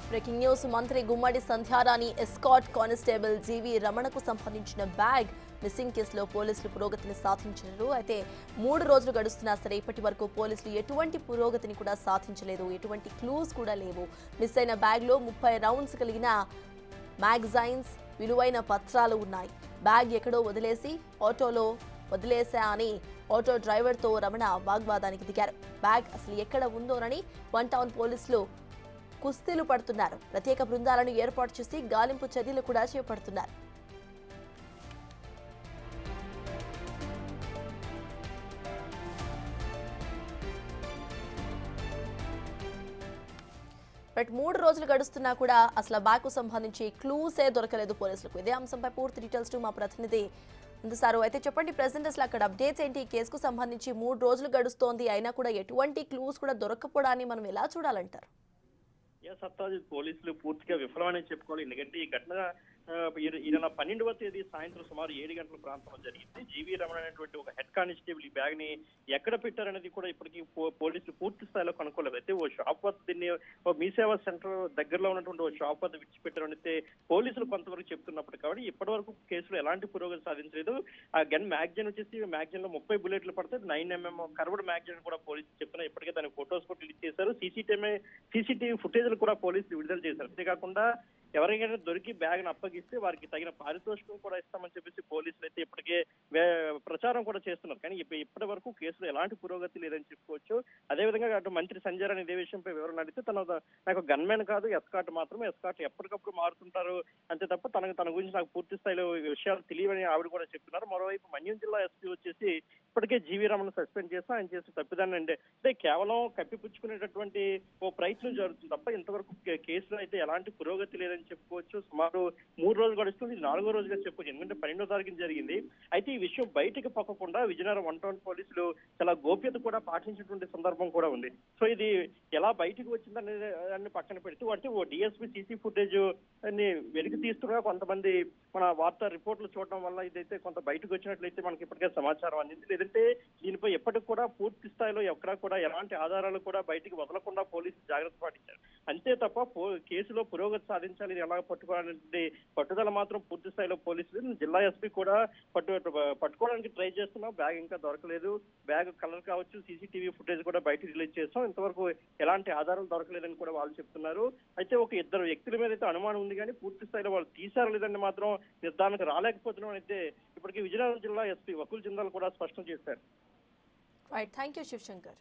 Breaking news. మంత్రి గుమ్మడి Sandhyarani escort constable జీవి రమణకు సంబంధించిన bag missing కేసులో పోలీసులు పురోగతిని సాధించారు. అయితే 3 రోజులు గడుస్తున్నా సరే ఇప్పటి వరకు పోలీసులు ఎటువంటి పురోగతిని కూడా సాధించలేదు. ఎటువంటి క్లూస్ కూడా లేవు. మిస్ అయిన బ్యాగ్లో 30 రౌండ్స్ కలిగిన మ్యాగజైన్స్, విలువైన పత్రాలు ఉన్నాయి. బ్యాగ్ ఎక్కడో వదిలేసి ఆటోలో వదిలేసా అని ఆటో డ్రైవర్తో రమణ వాగ్వాదానికి దిగారు. బ్యాగ్ అసలు ఎక్కడ ఉందోనని 1 టౌన్ పోలీసులు కుస్తీలు పడుతున్నారు. ప్రత్యేక బృందాలను ఏర్పాటు చేసి గాలింపు చర్యలు కూడా చేపడుతున్నారు. బట్ 3 రోజులు గడుస్తున్నా కూడా అసలు బ్యాగ్కు సంబంధించి క్లూసే దొరకలేదు పోలీసులకు. ఇదే అంశంపై పూర్తి డీటెయిల్స్ మా ప్రతినిధి అందిస్తారు. అయితే చెప్పండి, ప్రెసెంట్ అసలు అక్కడ అప్డేట్స్ ఏంటి? ఈ కేసుకు సంబంధించి 3 రోజులు గడుస్తోంది, అయినా కూడా ఎటువంటి క్లూస్ కూడా దొరకపోవడాన్ని మనం ఎలా చూడాలంటారు? సత్తాజిత్, పోలీసులు పూర్తిగా విఫలమని చెప్పుకోవాలి. ఎందుకంటే ఈ ఘటన ఈ నెల 12వ తేదీ సాయంత్రం సుమారు 7 గంటల ప్రాంతంలో జరిగింది. జీవీ రమణ అనేటువంటి ఒక హెడ్ కానిస్టేబుల్ ఈ బ్యాగ్ ని ఎక్కడ పెట్టారనేది కూడా ఇప్పటికీ పోలీసులు పూర్తి స్థాయిలో కనుక్కోలేదు. అయితే ఓ షాప్ వద్ద దీన్ని మీ సేవా సెంటర్ దగ్గరలో ఉన్నటువంటి ఓ షాప్ వద్ద విడిచిపెట్టారనైతే పోలీసులు కొంతవరకు చెప్తున్నప్పుడు కాబట్టి ఇప్పటి వరకు కేసులో ఎలాంటి పురోగతి సాధించలేదు. ఆ గన్ మ్యాగజైన్ వచ్చేసి మ్యాగజైన్ లో 30 బుల్లెట్లు పడితే 9mm కర్వ్డ్ మ్యాగజైన్ కూడా పోలీసులు చెప్తున్నారు. ఇప్పటికే దాని ఫొటోస్ కూడా రిలీజ్ చేశారు. సీసీటీవీ ఫుటేజ్ కూడా పోలీసులు విడుదల చేశారు. అంతేకాకుండా ఎవరికైనా దొరికి బ్యాగ్ ను అప్పగిస్తే వారికి తగిన పారితోషికం కూడా ఇస్తామని చెప్పేసి పోలీసులు అయితే ఇప్పటికే ప్రచారం కూడా చేస్తున్నారు. కానీ ఇప్పటి వరకు కేసులో ఎలాంటి పురోగతి లేదని చెప్పుకోవచ్చు. అదేవిధంగా అటు మంత్రి సంజయ్ రాణి ఇదే విషయంపై వివరణ అడిగితే నాకు గన్మెన్ కాదు, ఎస్కాట్ మాత్రమే. ఎస్కాట్ ఎప్పటికప్పుడు మారుతుంటారు అంతే తప్ప తన గురించి నాకు పూర్తి స్థాయిలో విషయాలు తెలియవని ఆవిడ కూడా చెప్తున్నారు. మరోవైపు మన్యం జిల్లా ఎస్పీ వచ్చేసి ఇప్పటికే జీవీ రమణ సస్పెండ్ చేస్తా ఆయన చేసిన తప్పిదాన్ని అంటే కేవలం కప్పిపుచ్చుకునేటటువంటి ఓ ప్రయత్నం జరుగుతుంది తప్ప ఇంతవరకు కేసులో అయితే ఎలాంటి పురోగతి లేదని చెప్పుకోవచ్చు. సుమారు 3 రోజులు గడుస్తుంది. ఇది 4వ రోజుగా చెప్పుకోవచ్చు. ఎందుకంటే 12వ తారీఖున జరిగింది. అయితే ఈ విషయం బయటకు పక్కకుండా విజయనగరం 1 టౌన్ పోలీసులు చాలా గోప్యత కూడా పాటించినటువంటి సందర్భం కూడా ఉంది. సో ఇది ఎలా బయటకు వచ్చిందనే పక్కన పెడుతూ అంటే ఓ డిఎస్పీ సీసీ ఫుటేజ్ ని వెలికి తీస్తున్నా కొంతమంది మన వార్తా రిపోర్ట్లు చూడడం వల్ల ఇదైతే కొంత బయటకు వచ్చినట్లయితే మనకి ఇప్పటికే సమాచారం అందింది. లేదంటే దీనిపై ఎప్పటికి కూడా పూర్తి స్థాయిలో ఎక్కడా కూడా ఎలాంటి ఆధారాలు కూడా బయటికి వదలకుండా పోలీసులు జాగ్రత్త పాటించారు. అంతే తప్ప కేసులో పురోగతి సాధించాలి, ఎలా పట్టుకోవాలనే పట్టుదల మాత్రం పూర్తి స్థాయిలో పోలీసులు, జిల్లా ఎస్పీ కూడా పట్టుకోవడానికి ట్రై చేస్తున్నాం. బ్యాగ్ ఇంకా దొరకలేదు. బ్యాగ్ కలర్ కావచ్చు, సీసీటీవీ ఫుటేజ్ కూడా బయటకు రిలీజ్ చేస్తాం. ఇంతవరకు ఎలాంటి ఆధారాలు దొరకలేదని కూడా వాళ్ళు చెప్తున్నారు. అయితే ఒక 2 వ్యక్తుల మీద అయితే అనుమానం ఉంది కానీ పూర్తి స్థాయిలో వాళ్ళు తీశారు లేదని మాత్రం నిర్ధారణకు రాలేకపోతున్నాం అయితే ఇప్పటికీ విజయనగరం జిల్లా ఎస్పీ వకుల్ జిందాల్ కూడా స్పష్టం చేశారు. Right, thank you Shivshankar.